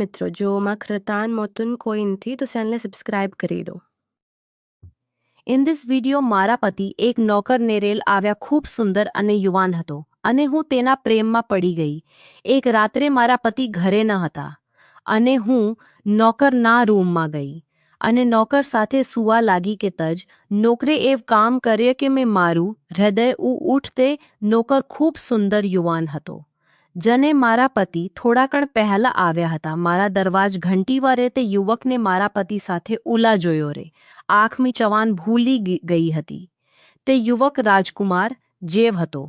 મિત્રો, જો માં ખરતાન મોતુન કોઈ નથી તો ચેનલને સબસ્ક્રાઇબ કરી દો. ઇન ધીસ વિડીયો મારા પતિ એક નોકર નેરેલ આવ્યા ખૂબ સુંદર અને યુવાન હતો અને હું તેના પ્રેમમાં પડી ગઈ. એક રાત્રે મારા પતિ ઘરે ન હતા અને હું નોકરના રૂમમાં ગઈ અને નોકર સાથે સુવા લાગી કે તજ નોકરે એવ કામ કર્યું કે મેં મારું હૃદય ઉઠતે. નોકર ખૂબ સુંદર યુવાન હતો. જને મારા પતિ થોડા કણ પહેલા આવ્યા હતા. મારા દરવાજ ઘંટી વારે તે યુવકને મારા પતિ સાથે ઉલા જોયો રે. આંખમી ચવાન ભૂલી ગઈ હતી. તે યુવક રાજકુમાર જેવ હતો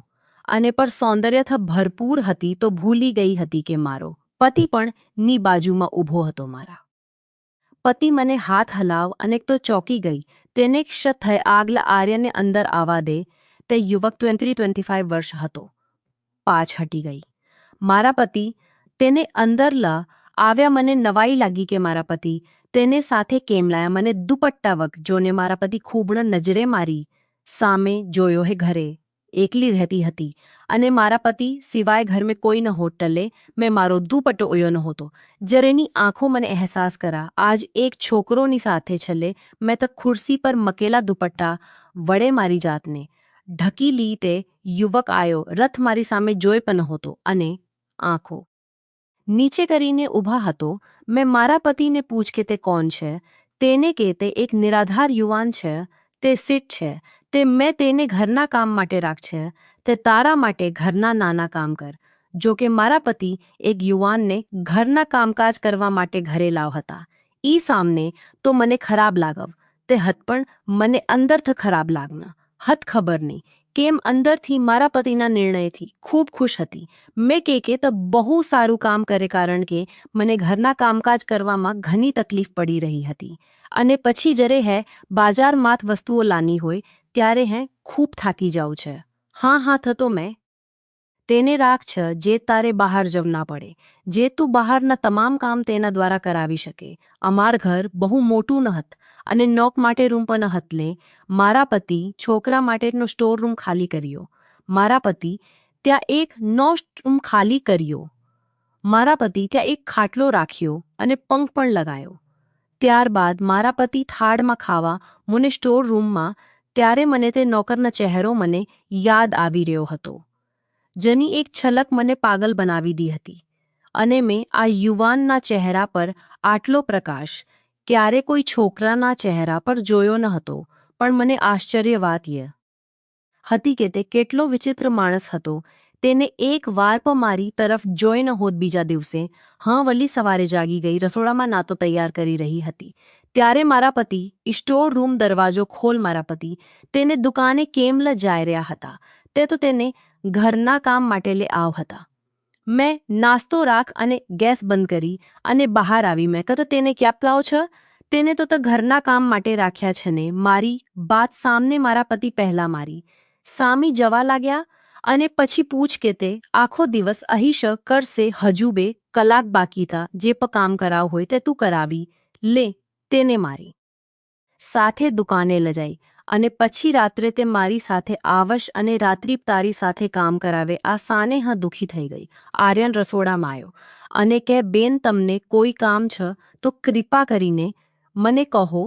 અને પર સૌંદર્યથી ભરપૂર હતી તો ભૂલી ગઈ હતી કે મારો પતિ પણ ની બાજુમાં ઊભો હતો. મારા પતિ મને હાથ હલાવ અને તો ચોકી ગઈ. તેને ક્ષત થઈ આગલા આર્યને અંદર આવવા દે. તે યુવક 25 વર્ષ હતો. પાછ હટી ગઈ. મારા પતિ તેને અંદર લ આવ્યા. મને નવાઈ લાગી કે મારા પતિ તેને સાથે કેમ લાયા. મને દુપટ્ટા વગ જોને મારા પતિ ખૂબણ નજરે મારી સામે જોયો હે. ઘરે એકલી રહેતી હતી અને મારા પતિ સિવાય ઘર મેં કોઈ ન હોટલે મેં મારો દુપટ્ટો ઓયો નહોતો. જરેની આંખો મને અહેસાસ કરા આજ એક છોકરોની સાથે છલે. મેં તો ખુરશી પર મકેલા દુપટ્ટા વડે મારી જાતને ઢકી લી. તે યુવક આયો. રથ મારી સામે જોઈ પણ નહોતો અને આંખો નીચે કરીને ઊભા હતો. મેં મારા પતિને પૂછ કે તે કોણ છે. તેને કે તે એક નિરાધાર યુવાન છે. તે સીટ છે. તે મેં તેને ઘરના કામ માટે રાખ છે. તે તારા માટે ઘરના નાના કામ કર. જો કે મારા પતિ એક યુવાનને ઘરના કામકાજ કરવા માટે ઘરે લાવ હતા. ઈ સામને તો મને ખરાબ લાગવ. તે હત પણ મને અંદરથી ખરાબ લાગના હત. ખબર નહીં કેમ અંદરથી મારા પતિના નિર્ણયથી ખૂબ ખુશ હતી. મેં કે તો બહુ સારું કામ કરે કારણ કે મને ઘરના કામકાજ કરવામાં ઘણી તકલીફ પડી રહી હતી અને પછી જરે હે બાજારમાં વસ્તુઓ લાની હોય ત્યારે હે ખૂબ થાકી જાઉં છે. હા થતો મેં તેને રાખ છે જે તારે બહાર જવું ના પડે. જે તું બહારના તમામ કામ તેના દ્વારા કરાવી શકે. અમાર ઘર બહુ મોટું ન હત અને નોક માટે રૂમ પણ ન હત. લે મારા પતિ છોકરા માટેનો સ્ટોર રૂમ ખાલી કર્યો. મારા પતિ ત્યાં એક નો રૂમ ખાલી કર્યો. મારા પતિ ત્યાં એક ખાટલો રાખ્યો અને પંખ પણ લગાયો. ત્યારબાદ મારા પતિ થાળમાં ખાવા મને સ્ટોર રૂમમાં. ત્યારે મને તે નોકરના ચહેરો મને યાદ આવી રહ્યો હતો. જેની એક છલક મને પાગલ બનાવી દી હતી અને મેં આ યુવાનના ચહેરા પર આટલો પ્રકાશ ક્યારે કોઈ છોકરાના ચહેરા પર જોયો ન હતો. પણ મને આશ્ચર્ય વાત એ હતી કે તે કેટલો વિચિત્ર માણસ હતો. તેને એક વાર પણ મારી તરફ જોઈ ન હોત. બીજા દિવસે વલી સવારે જાગી ગઈ. રસોડામાં નાતો તૈયાર કરી રહી હતી ત્યારે મારા પતિ સ્ટોર રૂમ દરવાજો ખોલ. મારા પતિ તેને દુકાને કેમ લ જાય રહ્યા હતા. તે તો તેને ઘરના કામ માટે લે આવ હતા. મેં નાસ્તો રાખ અને ગેસ બંધ કરી અને બહાર આવી. મેં કહતો તેને ક્યાં લાવ છો. તેને તો ઘરના કામ માટે રાખ્યા છે ને. મારી બાત સામને મારા પતિ પહેલા મારી સામી જવા લાગ્યા અને પછી પૂછ કે તે આખો દિવસ અહીશ કરશે. હજુ 2 કલાક બાકી હતા. જે પણ કામ કરાવ હોય તે તું કરાવી લે. તેને મારી સાથે દુકાને લજાઈ અને પછી રાત્રે તે મારી સાથે આવશ અને રાત્રિ તારી સાથે કામ કરાવે. આ સાને દુખી થઈ ગઈ. આર્યન રસોડામાં આવ્યો અને કે બેન તમને કોઈ કામ છે તો કૃપા કરીને મને કહો.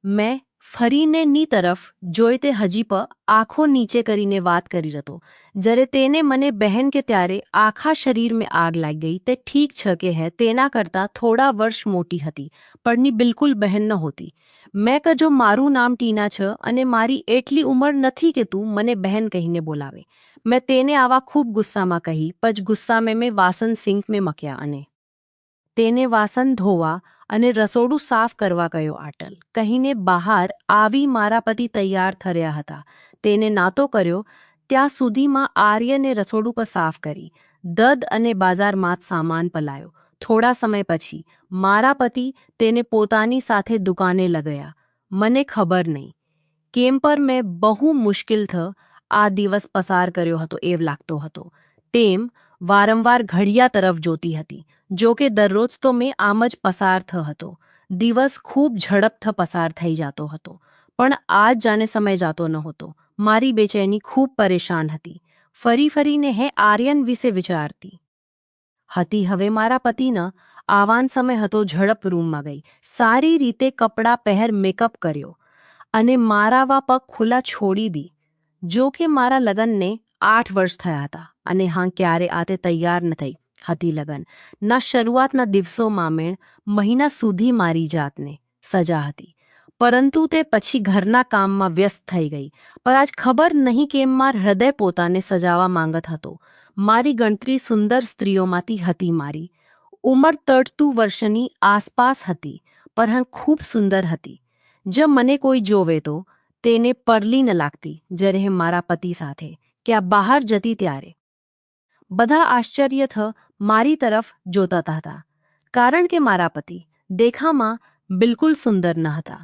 મેં ફરીને ની તરફ જોઈ. તે હજી પણ આંખો નીચે કરીને વાત કરી હતો. જ્યારે તેને મને બહેન કે ત્યારે આખા શરીર મેં આગ લાગી ગઈ. તે ઠીક છે કે હે તેના કરતાં થોડા વર્ષ મોટી હતી પણની બિલકુલ બહેન ન હોતી. મેં કજો મારું નામ ટીના છે અને મારી એટલી ઉંમર નથી કે તું મને બહેન કહીને બોલાવે. મેં તેને આવા ખૂબ ગુસ્સામાં કહી. પછ ગુસ્સામાં મેં વાસણ સિંક મેં મક્યા અને તેને વાસણ ધોવા અને રસોડું સાફ કરવા કહ્યો. આટલ કહીને બહાર આવી. મારા પતિ તૈયાર થયા હતા. તેને નાતો કર્યો ત્યાં સુધીમાં આર્યને રસોડું પર સાફ કરી દદ અને બાજારમાં સામાન પલાયો. થોડા સમય પછી મારા પતિ તેને પોતાની સાથે દુકાને લગયા. મને ખબર નહીં કેમ પર મેં બહુ મુશ્કેલથી આ દિવસ પસાર કર્યો હતો એવ લાગતો હતો. તેમ વારંવાર ઘડિયા તરફ જોતી હતી. જો કે દરરોજ તો મેં આમ જ પસાર થ હતો. દિવસ ખૂબ ઝડપથી પસાર થઈ જતો હતો પણ આજ જાને સમય જાતો નહોતો. મારી બેચેની ખૂબ પરેશાન હતી. ફરીને આર્યન વિશે વિચારતી હતી. હવે મારા પતિના આવાન સમય હતો, ઝડપ રૂમમાં ગઈ, સારી રીતે કપડાં પહેર, મેકઅપ કર્યો અને મારાવા પગ ખુલ્લા છોડી દી. જો કે મારા લગ્નને 8 વર્ષ થયા હતા અને હા, ક્યારે આતે તૈયાર ન થઈ હતી લગ્ન. ના શરૂઆતના દિવસોમાં મેં મહિના સુધી મારી જાતને સજા હતી, પરંતુ તે પછી ઘરના કામમાં વ્યસ્ત થઈ ગઈ. પર આજ ખબર નહીં કેમ માર હૃદય પોતાને સજાવા માંગત હતો. મારી ગણતરી સુંદર સ્ત્રીઓમાંથી હતી. મારી ઉંમર 32 વર્ષની આસપાસ હતી, પર હા ખૂબ સુંદર હતી. જો મને કોઈ જોવે તો તેને પરલી ન લાગતી. જ્યારે મારા પતિ સાથે ક્યાં બહાર જતી ત્યારે બધા આશ્ચર્યથ મારી તરફ જોતા હતા, કારણ કે મારા પતિ દેખામાં બિલકુલ સુંદર ન હતા.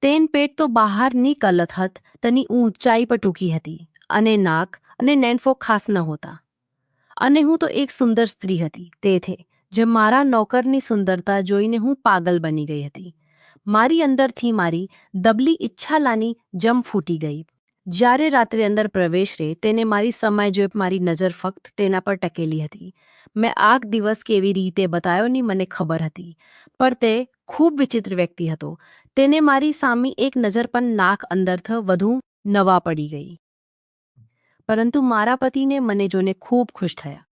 તેન પેટ તો બહારની કલત હત, તેની ઊંચાઈ પર ટૂંકી હતી અને નાક અને નેનફો ખાસ ન હોતા. અને હું તો એક સુંદર સ્ત્રી હતી. તેથી જે મારા નોકરની સુંદરતા જોઈને હું પાગલ બની ગઈ હતી. મારી અંદરથી મારી દબલી ઈચ્છાલાની જમ ફૂટી ગઈ. જ્યારે રાત્રે અંદર પ્રવેશે તેને મારી સમય જોઈ મારી નજર ફક્ત તેના પર ટકેલી હતી. મેં આગ દિવસ કેવી રીતે બતાવ્યો ની મને ખબર હતી, પર તે ખૂબ વિચિત્ર વ્યક્તિ હતો. તેને મારી સામે એક નજર પણ નાક અંદરથ વધુ નવા પડી ગઈ. પરંતુ મારા પતિને મને જોઈને ખૂબ ખુશ થયા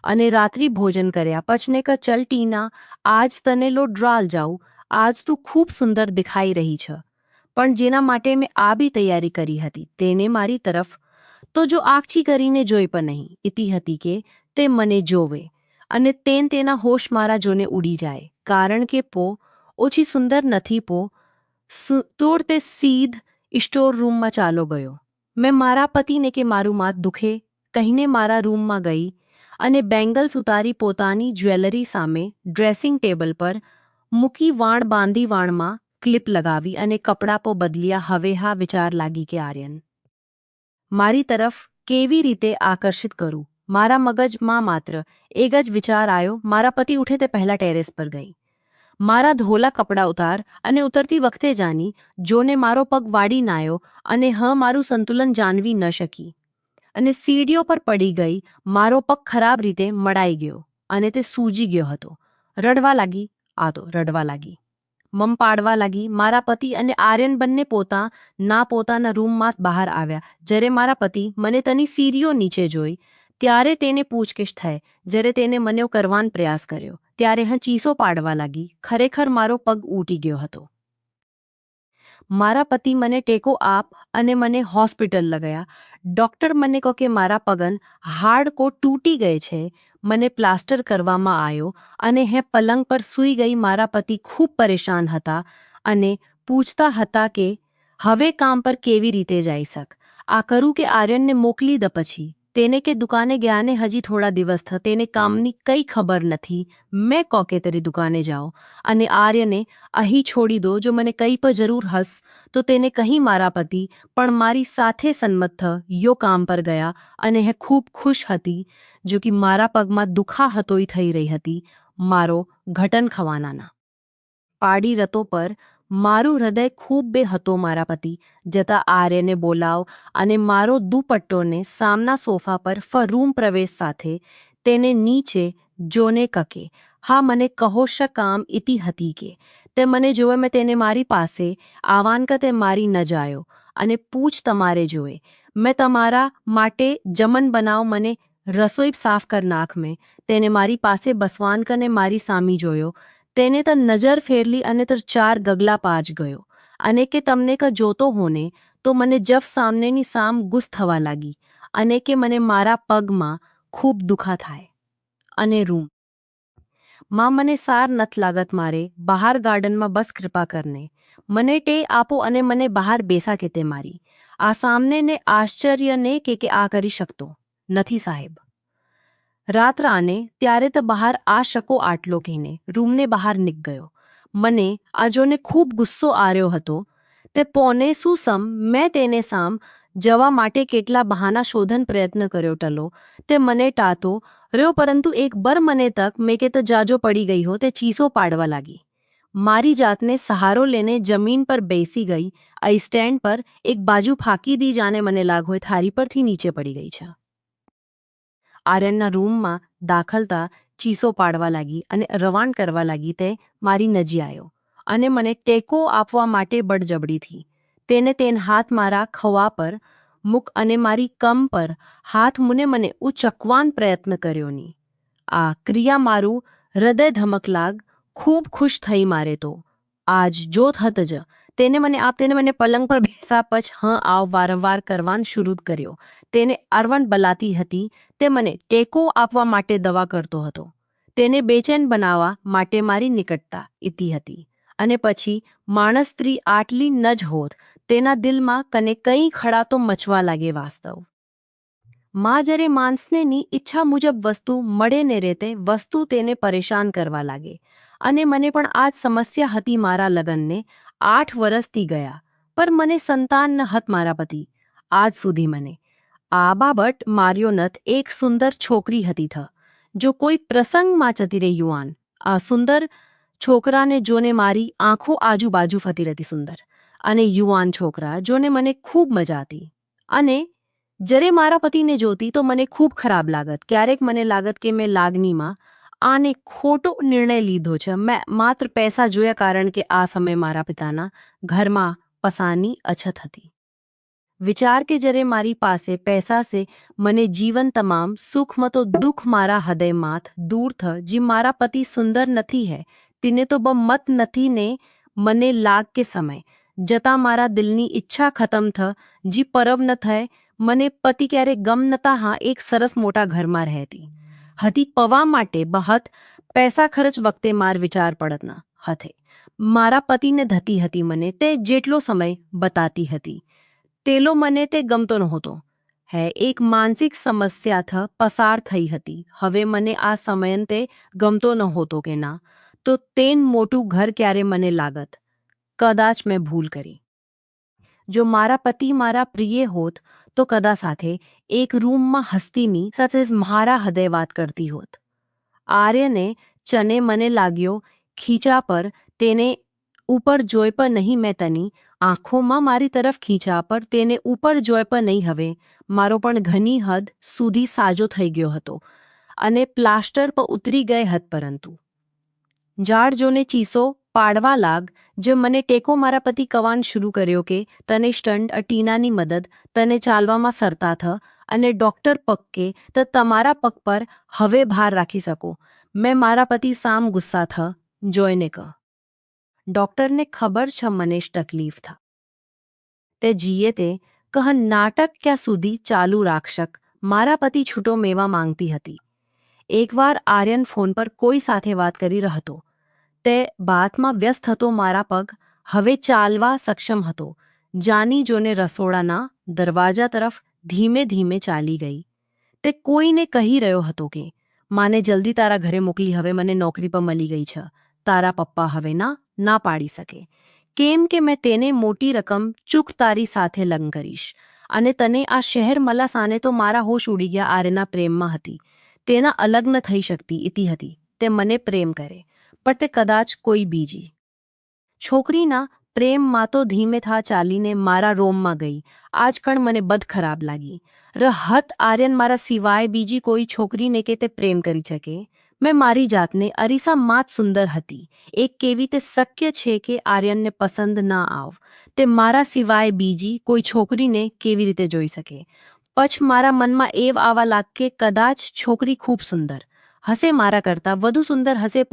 અને રાત્રિ ભોજન કર્યા. પછને ક ચલ ટીના, આજ તને લો ડ્રાલ જાઉં, આજ તું ખૂબ સુંદર દેખાઈ રહી છે. પણ જેના માટે મેં આ બી તૈયારી કરી હતી તેને મારી તરફ તો જો આંખી કરીને જોઈ પણ નહીં ઇતિ હતી કે તે મને જોવે અને તેના હોશ મારા જોને ઉડી જાય, કારણ કે પો ઓછી સુંદર નથી. તોડ તે સીધ સ્ટોર રૂમમાં ચાલો ગયો. મેં મારા પતિને કે મારું માથ દુખે કહીને મારા રૂમમાં ગઈ અને બેંગલ્સ ઉતારી પોતાની જ્વેલરી સામે ડ્રેસિંગ ટેબલ પર મૂકી, વાણ બાંધી, વાણમાં ક્લિપ લગાવી અને કપડાં પો બદલ્યા. હવે હા વિચાર લાગી કે આર્યન મારી તરફ કેવી રીતે આકર્ષિત કરું. મારા મગજમાં માત્ર એક જ વિચાર આવ્યો. મારા પતિ ઉઠે તે પહેલા ટેરેસ પર ગઈ, મારા ધોલા કપડાં ઉતાર અને ઉતરતી વખતે જાની જોને મારો પગ વાડી નાયો અને મારું સંતુલન જાણવી ન શકી અને સીડીઓ પર પડી ગઈ. મારો પગ ખરાબ રીતે મડાઈ ગયો અને તે સૂજી ગયો હતો. રડવા લાગી. આ તો રડવા લાગી, મમ પાડવા લાગી. મારા પતિ અને આર્યન બંને પોતાના રૂમમાં બહાર આવ્યા. જ્યારે મારા પતિ મને તેની સીડીઓ નીચે જોઈ ત્યારે તેને પૂછકેશ થઈ. જ્યારે તેને મને કરવાનો પ્રયાસ કર્યો ત્યારે ચીસો પાડવા લાગી. ખરેખર મારો પગ ઉટી ગયો હતો. મારા પતિ મને ટેકો આપ અને મને હોસ્પિટલ લગાયા. ડૉક્ટર મને કહો કે મારા પગન હાડ કો તૂટી ગયે છે. મને પ્લાસ્ટર કરવામાં આવ્યો અને પલંગ પર સૂઈ ગઈ. મારા પતિ ખૂબ પરેશાન હતા અને પૂછતા હતા કે હવે કામ પર કેવી રીતે જઈ શક. આ કરું કે આર્યનને મોકલી દ. પછી તેને કે દુકાને ગયાને હજી થોડા દિવસ થ, તેને કામની કંઈ ખબર નથી. મેં કહો કે તેરી દુકાને જાઓ અને આર્યને અહીં છોડી દો. જો મને કંઈ પણ જરૂર હસ તો તેને કહી. મારા પતિ પણ મારી સાથે સંમત થ યો કામ પર ગયા અને ખૂબ ખુશ હતી. જો કે મારા પગમાં દુખા હતોય થઈ રહી હતી. મારો ઘટન ખવાનાના પાડી રતો પર મારું હૃદય ખૂબ બે હતો. મારા પતિ જતા આર્યને બોલાવ અને મારો દુપટ્ટોને સામના સોફા પર રૂમ પ્રવેશ સાથે તેને નીચે જોને કકે હા મને કહો શ કામ ઇતિ હતી કે તે મને જોવે. મેં તેને મારી પાસે આવાન કે તે મારી ન જાયો અને પૂછ તમારે જોએ મેં તમારા માટે જમન બનાવ, મને રસોઈ સાફ કર નાખ. મેં તેને મારી પાસે બસવાન કને મારી સામી જોયો. તેને તો નજર ફેરલી અને તો 4 ગગલા પાજ ગયો અને કે તમને ક જોતો હોને તો મને જફ સામનેની સામ ગુસ્સ થવા લાગી અને કે મને મારા પગમાં ખૂબ દુખા થાય અને રૂમ માં મને સાર નથ લાગત. મારે બહાર ગાર્ડનમાં બસ કૃપા કરને મને ટે આપો અને મને બહાર બેસા કે તે મારી આ સામને ને આશ્ચર્ય ને કે આ કરી શકતો નથી સાહેબ. રાત આને ત્યારે તો બહાર આ શકો આટલો કહીને રૂમને બહાર નીક ગયો. મને આજોને ખૂબ ગુસ્સો આવ્યો હતો. તે પોને શું સમ મેં તેને સામ જવા માટે કેટલા બહાના શોધન પ્રયત્ન કર્યો. ટલો તે મને ટાતો રહ્યો, પરંતુ એક બર મને તક મેં કે તો જાજો પડી ગઈ હો. તે ચીસો પાડવા લાગી. મારી જાતને સહારો લેને જમીન પર બેસી ગઈ. આ સ્ટેન્ડ પર એક બાજુ ફાંકી દી જાને મને લાગ હોય થારી પરથી નીચે પડી ગઈ છે. આર્યનના રૂમમાં દાખલતા ચીસો પાડવા લાગી અને રવાણ કરવા લાગી. તે મારી નજી આવ્યો અને મને ટેકો આપવા માટે બળજબડીથી તેન હાથ મારા ખવા પર મૂક અને મારી કમ પર હાથ મુને મને ઉચકવાન પ્રયત્ન કર્યો ની. આ ક્રિયા મારું હૃદય ધમક લાગ ખૂબ ખુશ થઈ મારે તો આજ જોત હત જ તેને મને પલંગ પર બેસા પછ આવ વારંવાર કરવાન શરૂ કર્યો. તેને અરવણ બલાતી હતી. તે મને ટેકો આપવા માટે દવા કરતો હતો. તેને બેચેન બનાવવા માટે મારી નિકટતા ઇતી હતી. અને પછી માણસ સ્ત્રી આટલી ન જ હોત. તેના દિલમાં કને કંઈ ખડાતો મચવા લાગે. વાસ્તવ માં જ્યારે માણસનેની ઈચ્છા મુજબ વસ્તુ મળે ને રેતે વસ્તુ તેને પરેશાન કરવા લાગે. અને મને પણ આ જ સમસ્યા હતી. મારા લગ્નને 8 વર્ષથી ગયા પર મને સંતાન ન હત. મારા પતિ આજ સુધી મને આ બાબત માર્યો નથ. એક સુંદર છોકરી હતી થ જો કોઈ પ્રસંગમાં જતી રહી યુવાન. આ સુંદર છોકરાને જોને મારી આંખો આજુબાજુ ફરતી રહેતી. સુંદર અને યુવાન છોકરા જોને મને ખૂબ મજા હતી. અને જ્યારે મારા પતિને જોતી તો મને ખૂબ ખરાબ લાગત. ક્યારેક મને લાગત કે મેં લાગણીમાં આને ખોટો નિર્ણય લીધો છે. મેં માત્ર પૈસા જોયા કારણ કે આ સમયે મારા પિતાના ઘરમાં પૈસાની અછત હતી. વિચાર કે જ્યારે મારી પાસે પૈસા છે મને જીવન તમામ સુખમાં તો દુઃખ મારા હૃદયમાંથી દૂર થ. જે મારા પતિ સુંદર નથી હે તેને તો બ મત નથી ને મને લાગ કે સમય જતાં મારા દિલની ઈચ્છા ખતમ થ. જે પરવ ન થાય મને પતિ ક્યારે ગમ નતા. હા એક સરસ મોટા ઘરમાં રહેતી હતી. પવા માટે બહત પૈસા ખર્ચ વખતે માર વિચાર પડત ન હથે. મારા પતિને ધતી હતી. મને તે જેટલો સમય બતાતી હતી તેલો મને તે ગમતો નહોતો. હે એક માનસિક સમસ્યા થ પસાર થઈ હતી. હવે મને આ સમયન તે ગમતો નહોતો કે ના તો તેન મોટું ઘર ક્યારે મને લાગત. કદાચ મેં ભૂલ કરી. જો મારા પતિ મારા પ્રિય હોત તો કદા સાથે એક રૂમમાં હસ્તીની સાથે મારા હૃદય વાત કરતી હોત. આર્યને ચને મને લાગ્યો ખીચા પર તેને ઉપર જોઈ પણ નહીં. મેં તની આંખોમાં મારી તરફ ખીચા પર તેને ઉપર જોઈ પણ નહીં. હવે મારો પણ ઘણી હદ સુધી સાજો થઈ ગયો હતો અને પ્લાસ્ટર પર ઉતરી ગઈ હત. પરંતુ જાડ જોને ચીસો પાડવા લાગ જે મને ટેકો મારા પતિ કવાન શરૂ કર્યો કે તને સ્ટંટ ટીનાની મદદ તને ચાલવામાં સરતા થ અને ડૉક્ટર પગ કે તો તમારા પગ પર હવે ભાર રાખી શકો. મેં મારા પતિ સામ ગુસ્સા થ જોઈને ક ડૉક્ટરને ખબર છે મને જ તકલીફ થા. તે જીએ તે કહ નાટક ક્યાં સુધી ચાલુ રાખશક. મારા પતિ છૂટો મેવા માંગતી હતી. એકવાર આર્યન ફોન પર કોઈ સાથે વાત કરી રહ્યો હતો. તે બાતમાં વ્યસ્ત હતો. મારા પગ હવે ચાલવા સક્ષમ હતો. જાની જોને રસોડાના દરવાજા તરફ ધીમે ધીમે ચાલી ગઈ. તે કોઈને કહી રહ્યો હતો કે માને જલ્દી તારા ઘરે મોકલી. હવે મને નોકરી પર મળી ગઈ છે. તારા પપ્પા હવે ના પાડી શકે કેમ કે મેં તેને મોટી રકમ ચૂક તારી સાથે લગ્ન કરીશ અને તને આ શહેર મલા સાને તો મારા હોશ ઉડી ગયા. આર્યના પ્રેમમાં હતી. તેના અલગ ન થઈ શકતી ઇતિ હતી. તે મને પ્રેમ કરે પણ તે કદાચ કોઈ બીજી છોકરીના પ્રેમમાં તો ધીમે થા ચાલીને મારા રોમમાં ગઈ. આજ કણ મને બદ ખરાબ લાગી. રહત આર્યન મારા સિવાય બીજી કોઈ છોકરીને કે તે પ્રેમ કરી શકે. મેં મારી જાતને અરીસામાં જ સુંદર હતી. એક કેવી તે શક્ય છે કે આર્યનને પસંદ ના આવ. તે મારા સિવાય બીજી કોઈ છોકરીને કેવી રીતે જોઈ શકે. પછ મારા મનમાં એવ આવા લાગ કે કદાચ છોકરી ખૂબ સુંદર હશે. મારા કરતાં વધુ સુંદર હશે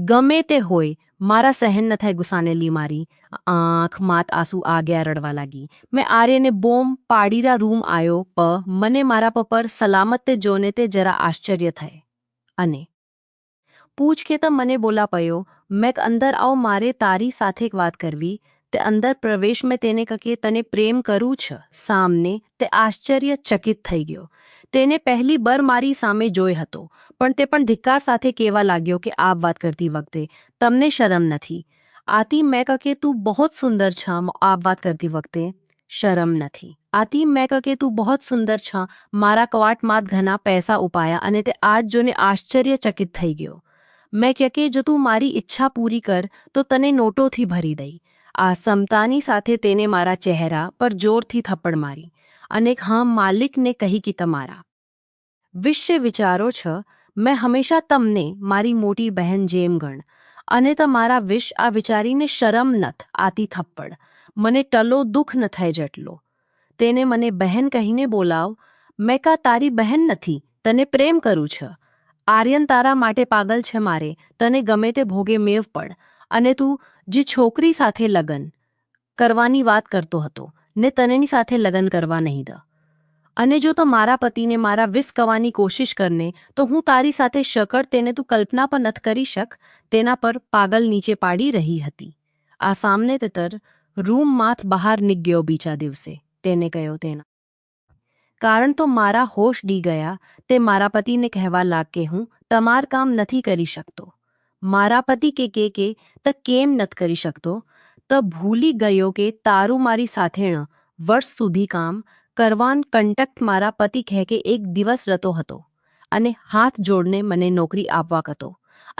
ગમે તે હોય. મારા સહેન ન થાય ગુસ્સાને લી મારી આંખ માત આંસુ આગયા રડવા લાગી. મેં આર્યને બોમ્બ પાડીરા રૂમ આવ્યો મને મારા પર સલામત તે જોને તે જરા આશ્ચર્ય થાય અને પૂછ કે તો મને બોલા પયો. મેં અંદર આવ મારે તારી સાથે એક વાત કરવી. તે અંદર પ્રવેશ મેં તેને કહે તને પ્રેમ કરું છે. સામને તે આશ્ચર્યચકિત થઈ ગયો. તેને પહેલી બર મારી સામે જોઈ હતો પણ તે પણ ધિક્કાર સાથે કહેવા લાગ્યો કે આ વાત કરતી વખતે તમને શરમ નથી આતી. મેં કહે તું બહુ સુંદર છ. આ વાત કરતી વખતે શરમ નથી આતી. મેં કહે તું બહુ સુંદર છ. મારા કવાટમાં ઘણા પૈસા ઉપાયા અને તે આજ જોને આશ્ચર્યચકિત થઈ ગયો. મેં કે જો તું મારી ઈચ્છા પૂરી કર તો તને નોટોથી ભરી દઈ. આ સમતાની સાથે તેને મારા ચહેરા પર જોરથી થપ્પડ મારી અને હા માલિકને કહી કે તમારા વિશે વિચારો છો? મેં હંમેશા તમને મારી મોટી બહેન જેમ ગણ અને તમારા વિશ આ વિચારીને શરમ નથ આતી થપ્પડ મને ટલો દુઃખ ન થાય જેટલો. તેને મને બહેન કહીને બોલાવ. મેં કા તારી બહેન નથી, તને પ્રેમ કરું છું. આર્યન તારા માટે પાગલ છે મારે, તને ગમે તે ભોગે મેવ પડ. અને તું જે છોકરી સાથે લગ્ન કરવાની વાત કરતો હતો ને તનેની સાથે લગ્ન કરવા નહીં દ. અને જો તો મારા પતિને મારા વિસ કવાની કોશિશ કરને તો હું તારી સાથે શકળ તેને તું કલ્પના પણ નથી કરી શક. તેના પર પાગલ નીચે પાડી રહી હતી. આ સામને તર રૂમમાંથી બહાર નીકળ્યો બીજા દિવસે. તેને કહ્યો તેના કારણ તો મારા હોશ ડી ગયા. તે મારા પતિને કહેવા લાગ કે હું તમાર કામ નથી કરી શકતો. મારા પતિ કે ત કેમ નથી કરી શકતો? તો ભૂલી ગયો કે તારું મારી સાથેણ વર્ષ સુધી કામ કરવાન કંટક્ટ મારા પતિ કહે કે એક દિવસ રતો હતો અને હાથ જોડને મને નોકરી આપવા કતો.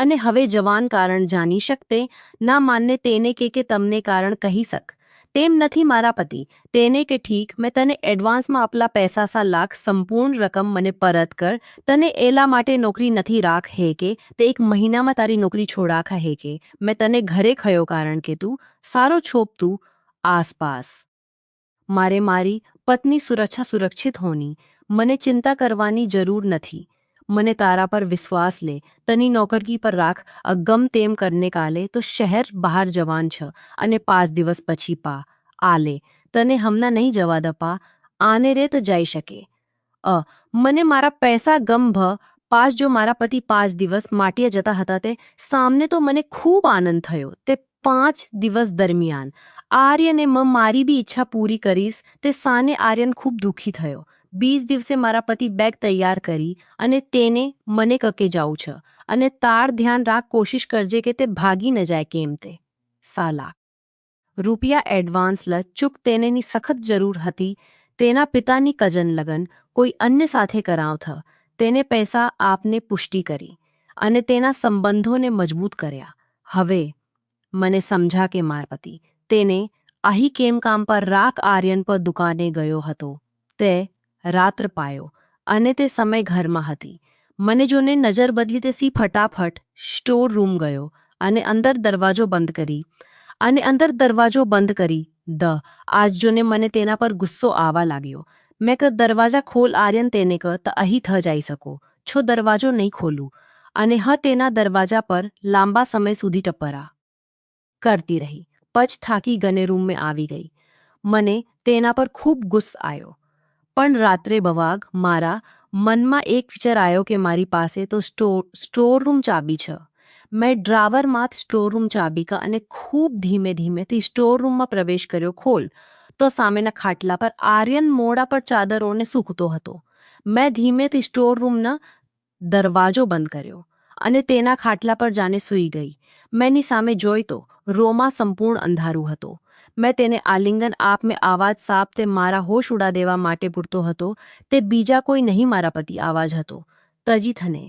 અને હવે જવાન કારણ જાણી શકતે ના માનને તેને કે તમને કારણ કહી શક. તેમ નથી મારા પતિ. તેને કે ઠીક મેં તને એડવાન્સમાં આપલા પૈસા સા લાખ સંપૂર્ણ રકમ મને પરત કર. તને એલા માટે નોકરી નથી રાખ હે કે તે એક મહિનામાં તારી નોકરી છોડાખા હે કે મેં તને ઘરે ખયો કારણ કે તું સારો છોપ તું આસપાસ. મારે મારી પત્ની સુરક્ષિત હોની. મને ચિંતા કરવાની જરૂર નથી. મને તારા પર વિશ્વાસ લે. તની નોકરકી પર રાખ. ગમ તેમ કરને કાલે તો શહેર બહાર જવાન છે અને 5 દિવસ પછી પા આલે. તને હમણાં નહીં જવા દપા. આને રે તો જઈ શકે. મને મારા પૈસા ગમ ભ પાસ. જો મારા પતિ 5 દિવસ માટીએ જતા હતા તે સામને તો મને ખૂબ આનંદ થયો. તે 5 દિવસ દરમિયાન આર્યને મારી બી ઈચ્છા પૂરી કરીશ તે સાને આર્યન ખૂબ દુઃખી થયો. 20 દિવસે મારા પતિ બેગ તૈયાર કરી અને તેને મને કકે જાઉં છે અને તાર ધ્યાન રાખ કોશિશ કરજે કે તે ભાગી ન જાય કેમ તે. સાલા રૂપિયા એડવાન્સ લ ચૂક તેનેની સખત જરૂર હતી. તેના પિતાની કજન લગન કોઈ અન્ય સાથે કરાવથ. તેને પૈસા આપને પુષ્ટિ કરી અને તેના સંબંધોને મજબૂત કર્યા. હવે મને સમજા કે માર પતિ તેને અહીં કેમ કામ પર રાખ આર્યન પર દુકાને ગયો હતો. તે રાત્ર પાયો અને તે સમય ઘરમાં હતી. મને જોને નજર બદલી તે સી ફટાફટ સ્ટોર રૂમ ગયો અને અંદર દરવાજો બંધ કરી આજ જોને મને તેના પર ગુસ્સો આવવા લાગ્યો. મેં ક દરવાજા ખોલ આર્યન. તેને ક ત અહીં થ જઈ શકો છો. દરવાજો નહીં ખોલું. અને તેના દરવાજા પર લાંબા સમય સુધી ટપરા કરતી રહી. પછ થાકી ગને રૂમ મેં આવી ગઈ. મને તેના પર ખૂબ ગુસ્સો આવ્યો. પણ રાત્રે બવાગ મારા મનમાં એક વિચાર આવ્યો કે મારી પાસે તો સ્ટોર રૂમ ચાબી છે. મેં ડ્રાવરમાં સ્ટોર રૂમ ચાબી કા અને ખૂબ ધીમે ધીમેથી સ્ટોર રૂમમાં પ્રવેશ કર્યો. ખોલ તો સામેના ખાટલા પર આર્યન મોડા પર ચાદરોને સૂકતો હતો. મેં ધીમેથી સ્ટોર રૂમના દરવાજો બંધ કર્યો અને તેના ખાટલા પર જાને સૂઈ ગઈ. મેંની સામે જોઈ તો રોમાં સંપૂર્ણ અંધારું હતો. મેં તેને આલિંગન આપ મેં આવાજ સાપ તે મારા હોશ ઉડા દેવા માટે પૂરતો હતો. તે બીજા કોઈ નહીં મારા પતિ આવાજ હતો. તજી થને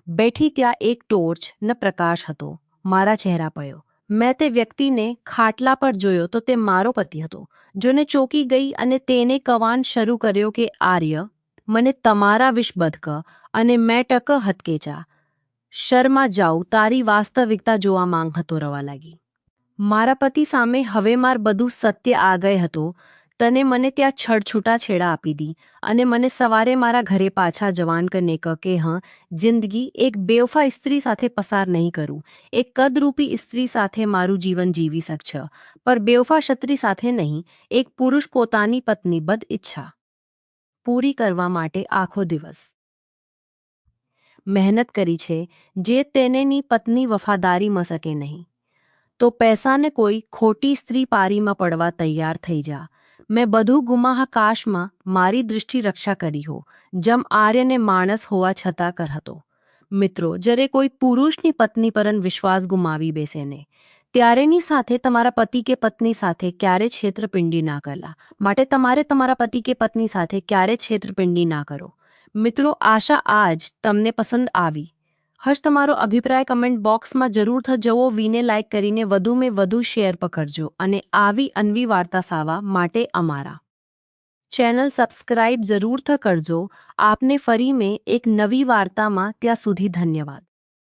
બેઠી ત્યાં એક ટોર્ચ ન પ્રકાશ હતો મારા ચહેરા પયો. મેં તે વ્યક્તિને ખાટલા પર જોયો તો તે મારો પતિ હતો. જોને ચોકી ગઈ અને તેને કવાન શરૂ કર્યો કે આર્ય મને તમારા વિષ બદક અને મેં ટક હતકેચા શર્મા જાઉં તારી વાસ્તવિકતા જોવા માંગ હતો રવા લાગી. મારા પતિ સામે હવે માર બધું સત્ય આ ગઈ હતો. તને મને ત્યાં છૂટા છેડા આપી દી અને મને સવારે મારા ઘરે પાછા જવાન કરને કે જિંદગી એક બેવફા સ્ત્રી સાથે પસાર નહીં કરું. એક કદરૂપી સ્ત્રી સાથે મારું જીવન જીવી શકશે પર બેવફા ક્ષત્રિ સાથે નહીં. એક પુરુષ પોતાની પત્ની બદ ઈચ્છા પૂરી કરવા માટે આખો દિવસ મહેનત કરી છે જે તેનેની પત્ની વફાદારીમાં શકે નહીં. તો પૈસાને કોઈ ખોટી સ્ત્રી પારીમાં પડવા તૈયાર થઈ જા. મેં બધું ગુમાહ કાશમાં મારી દૃષ્ટિ રક્ષા કરી હો. જમ આર્યને માણસ હોવા છતાં કર હતો. મિત્રો જ્યારે કોઈ પુરુષની પત્ની પર વિશ્વાસ ગુમાવી બેસે ને ત્યારેની સાથે તમારા પતિ કે પત્ની સાથે ક્યારે છેતરપિંડી ના કરલા માટે તમારે તમારા પતિ કે પત્ની સાથે ક્યારે છેતરપિંડી ના કરો. મિત્રો આશા આજ તમને પસંદ આવી હશ. તમારો અભિપ્રાય કમેન્ટ બોક્સમાં જરૂરથી જવો. વીને લાઇક કરીને વધુમાં વધુ શેર પકડજો અને આવી અનવી વાર્તા સાવા માટે અમારા ચેનલ સબસ્ક્રાઇબ જરૂરથી કરજો. આપને ફરી મેં એક નવી વાર્તામાં ત્યાં સુધી ધન્યવાદ.